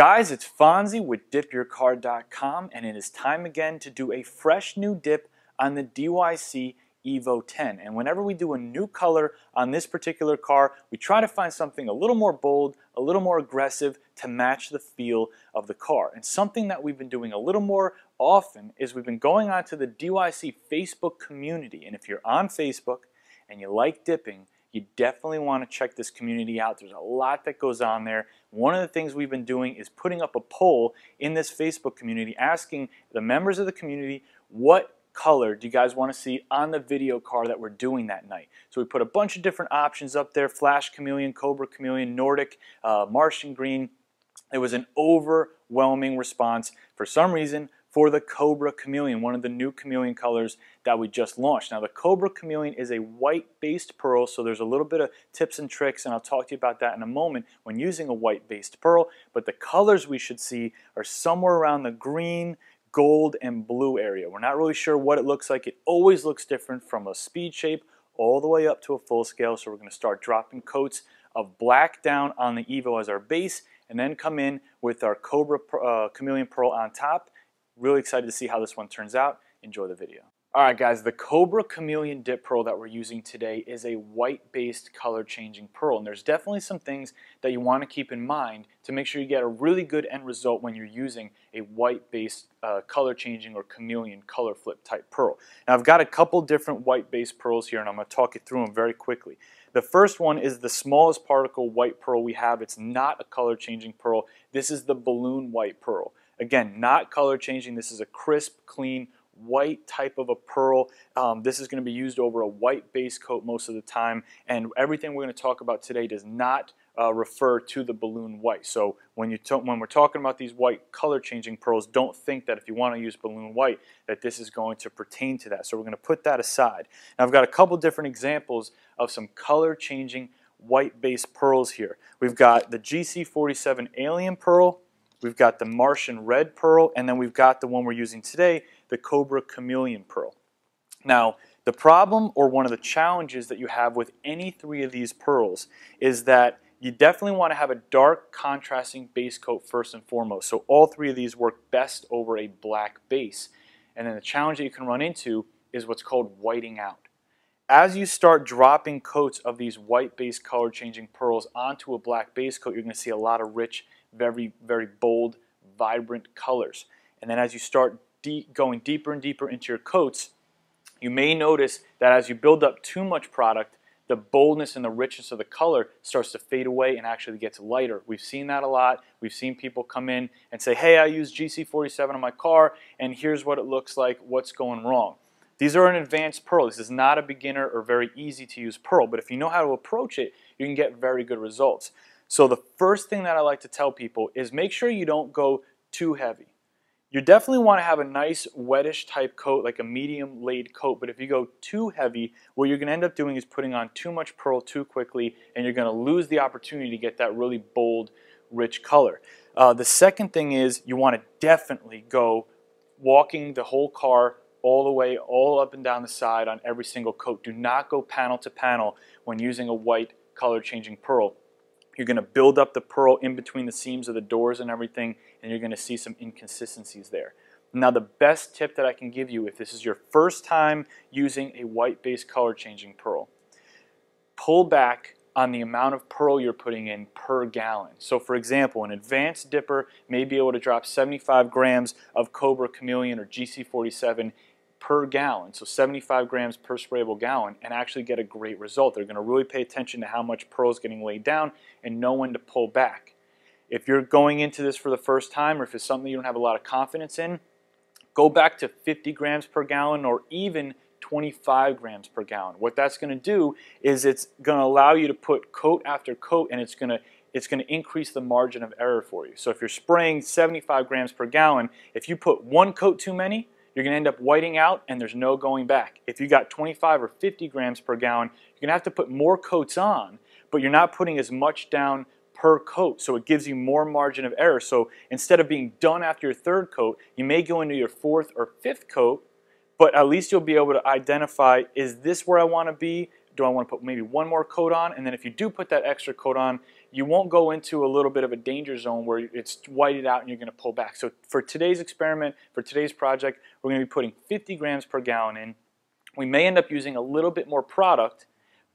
Guys, it's Fonzie with dipyourcar.com, and it is time again to do a fresh new dip on the DYC Evo 10. And whenever we do a new color on this particular car, we try to find something a little more bold, a little more aggressive to match the feel of the car. And something that we've been doing a little more often is we've been going on to the DYC Facebook community. And if you're on Facebook and you like dipping, you definitely want to check this community out. There's a lot that goes on there. One of the things we've been doing is putting up a poll in this Facebook community asking the members of the community, what color do you guys want to see on the video car that we're doing that night? So we put a bunch of different options up there: Flash Chameleon, Cobra Chameleon, Nordic, Martian Green. There was an overwhelming response for some reason for the Cobra Chameleon, one of the new chameleon colors that we just launched. Now the Cobra Chameleon is a white-based pearl, so there's a little bit of tips and tricks, and I'll talk to you about that in a moment when using a white-based pearl. But the colors we should see are somewhere around the green, gold, and blue area. We're not really sure what it looks like. It always looks different from a speed shape all the way up to a full scale, so we're going to start dropping coats of black down on the Evo as our base, and then come in with our Cobra Chameleon Pearl on top. Really excited to see how this one turns out. Enjoy the video. Alright guys, the Cobra Chameleon Dip Pearl that we're using today is a white-based color changing pearl, and there's definitely some things that you want to keep in mind to make sure you get a really good end result when you're using a white-based color changing or chameleon color flip type pearl. Now I've got a couple different white-based pearls here, and I'm going to talk you through them very quickly. The first one is the smallest particle white pearl we have. It's not a color changing pearl. This is the balloon white pearl. Again, not color changing. This is a crisp, clean, white type of a pearl. This is going to be used over a white base coat most of the time, and everything we're going to talk about today does not refer to the balloon white. So when we're talking about these white color changing pearls, don't think that if you want to use balloon white that this is going to pertain to that. So we're going to put that aside. Now I've got a couple different examples of some color changing white base pearls here. We've got the GC47 Alien Pearl, we've got the Martian Red Pearl, and then we've got the one we're using today, the Cobra Chameleon Pearl. Now, the problem or one of the challenges that you have with any three of these pearls is that you definitely want to have a dark contrasting base coat first and foremost. So all three of these work best over a black base. And then the challenge that you can run into is what's called whiting out. As you start dropping coats of these white-based color-changing pearls onto a black base coat, you're going to see a lot of rich, very, very bold, vibrant colors. And then as you start going deeper and deeper into your coats, you may notice that as you build up too much product, the boldness and the richness of the color starts to fade away and actually gets lighter. We've seen that a lot. We've seen people come in and say, hey, I use GC47 on my car, and here's what it looks like. What's going wrong? These are an advanced pearl. This is not a beginner or very easy to use pearl, but if you know how to approach it, you can get very good results. So the first thing that I like to tell people is make sure you don't go too heavy. You definitely want to have a nice wettish type coat, like a medium laid coat, but if you go too heavy, what you're going to end up doing is putting on too much pearl too quickly, and you're going to lose the opportunity to get that really bold, rich color. The second thing is you want to definitely go walking the whole car all the way, all up and down the side on every single coat. Do not go panel to panel when using a white color changing pearl. You're going to build up the pearl in between the seams of the doors and everything, and you're going to see some inconsistencies there. Now the best tip that I can give you if this is your first time using a white-based color changing pearl, pull back on the amount of pearl you're putting in per gallon. So for example, an advanced dipper may be able to drop 75 grams of Cobra Chameleon or GC47 per gallon, so 75 grams per sprayable gallon, and actually get a great result. They're going to really pay attention to how much pearl is getting laid down and know when to pull back. If you're going into this for the first time, or if it's something you don't have a lot of confidence in, go back to 50 grams per gallon or even 25 grams per gallon. What that's going to do is it's going to allow you to put coat after coat, and it's going to increase the margin of error for you. So if you're spraying 75 grams per gallon, if you put one coat too many, you're going to end up whiting out and there's no going back. If you got 25 or 50 grams per gallon, you're going to have to put more coats on, but you're not putting as much down per coat, so it gives you more margin of error. So instead of being done after your third coat, you may go into your fourth or fifth coat, but at least you'll be able to identify, is this where I want to be? Do I want to put maybe one more coat on? And then if you do put that extra coat on, you won't go into a little bit of a danger zone where it's whited out and you're going to pull back. So for today's experiment, for today's project, we're going to be putting 50 grams per gallon in. We may end up using a little bit more product,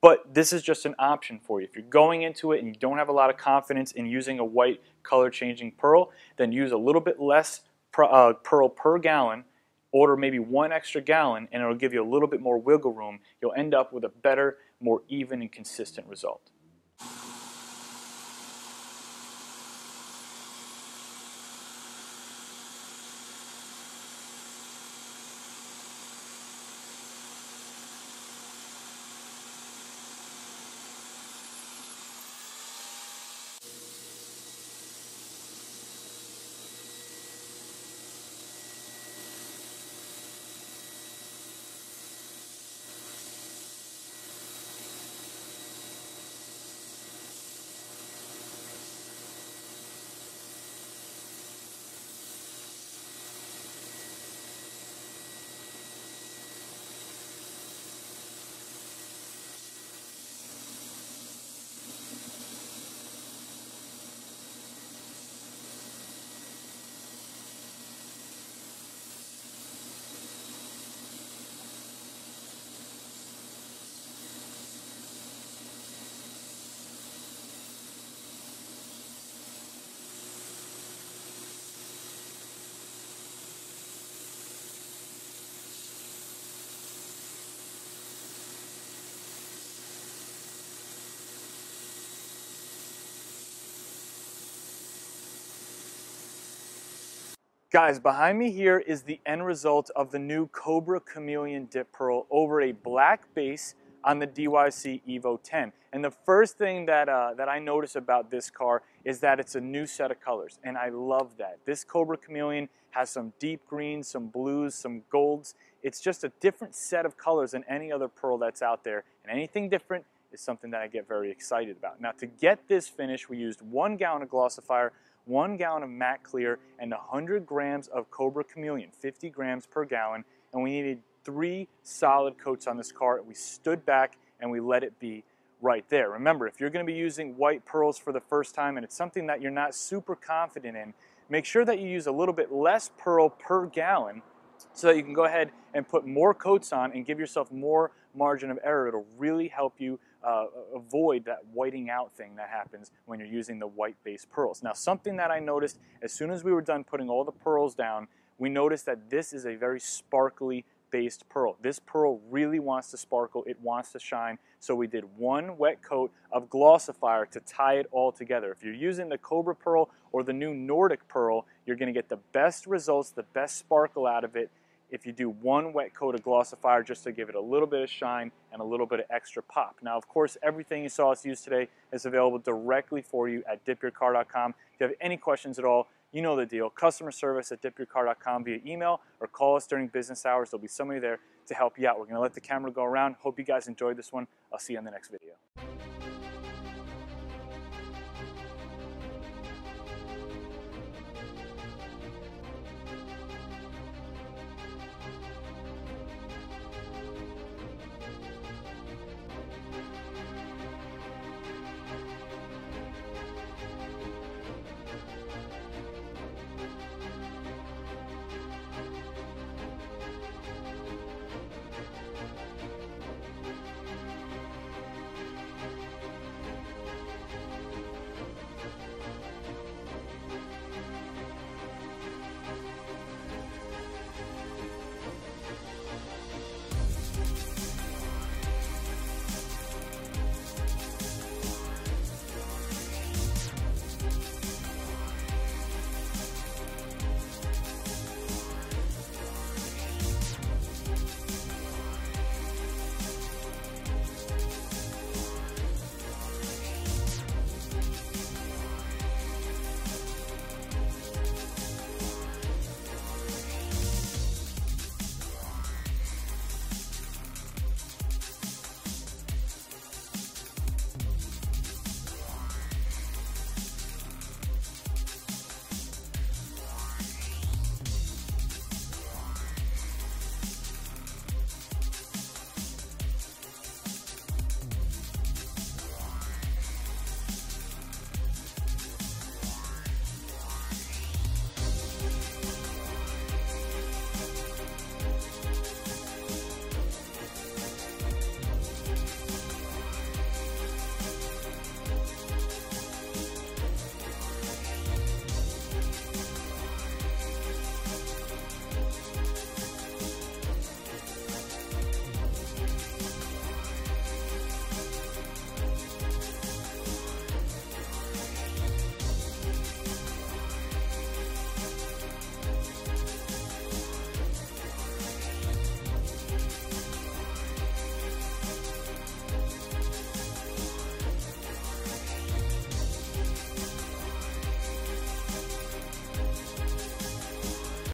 but this is just an option for you. If you're going into it and you don't have a lot of confidence in using a white color changing pearl, then use a little bit less pearl per gallon, order maybe 1 extra gallon, and it'll give you a little bit more wiggle room. You'll end up with a better, more even and consistent result. Guys, behind me here is the end result of the new Cobra Chameleon Dip Pearl over a black base on the DYC Evo 10. And the first thing that I notice about this car is that it's a new set of colors, and I love that. This Cobra Chameleon has some deep greens, some blues, some golds. It's just a different set of colors than any other pearl that's out there, and anything different is something that I get very excited about. Now, to get this finish, we used 1 gallon of glossifier, 1 gallon of matte clear, and 100 grams of Cobra Chameleon, 50 grams per gallon, and we needed 3 solid coats on this car. We stood back and we let it be right there. Remember, if you're going to be using white pearls for the first time and it's something that you're not super confident in, make sure that you use a little bit less pearl per gallon so that you can go ahead and put more coats on and give yourself more margin of error. It'll really help you avoid that whiting out thing that happens when you're using the white base pearls. Now, something that I noticed as soon as we were done putting all the pearls down, we noticed that this is a very sparkly based pearl. This pearl really wants to sparkle, it wants to shine, so we did 1 wet coat of glossifier to tie it all together. If you're using the Cobra Pearl or the new Nordic Pearl, you're going to get the best results, the best sparkle out of it if you do 1 wet coat of glossifier just to give it a little bit of shine and a little bit of extra pop. Now, of course, everything you saw us use today is available directly for you at dipyourcar.com. If you have any questions at all, you know the deal. Customer service at dipyourcar.com via email or call us during business hours. There'll be somebody there to help you out. We're going to let the camera go around. Hope you guys enjoyed this one. I'll see you in the next video.